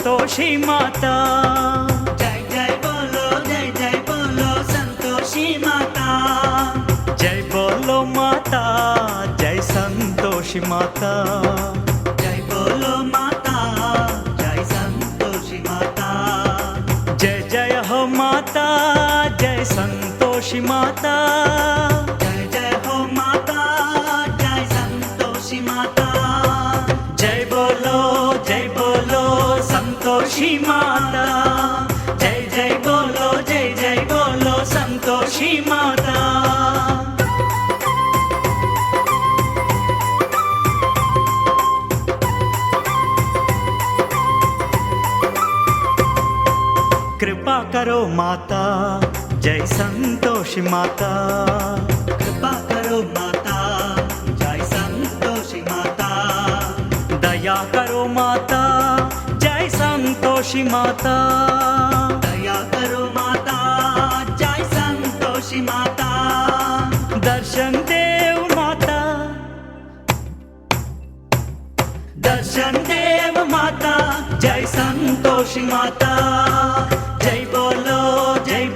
संतोषी माता। जय जय बोलो संतोषी माता। जय बोलो माता, जय संतोषी माता। जय बोलो माता, जय संतोषी माता। जय जय हो माता, जय संतोषी माता। जय जय हो माता, जय संतोषी माता। जय बोलो संतोषी माता। जय बोलो संतोषी माता। कृपा करो माता, जय संतोषी माता। कृपा करो माता, जय संतोषी माता। दया करो माता, जय संतोषी माता। दया करो माता, जय संतोषी माता। दर्शन देव माता, दर्शन देव माता, जय संतोषी माता। जय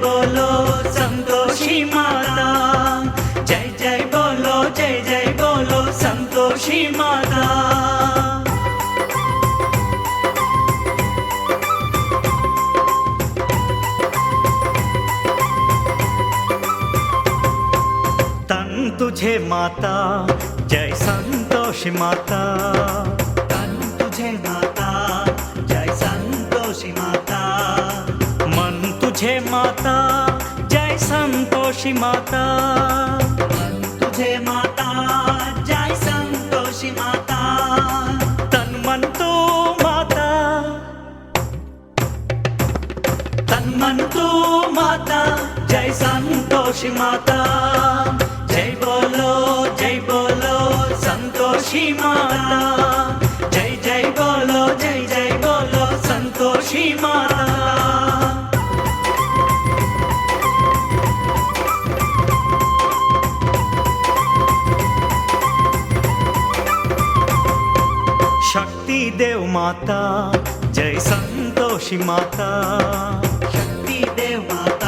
बोलो संतोषी माता। जय बोलो संतोषी माता। तन तुझे माता, जय संतोषी माता। तन तुझे माता, जय संतोषी माता। मन तुझे माता, जय संतोषी माता। मन तुझे माता, जय संतोषी माता। तन मन तू माता, तन मन तू माता, जय संतोषी माता। जय बोलो संतोषी माता। जय बोलो संतोषी माता। शक्ति देव माता, जय संतोषी माता। शक्ति देव माता,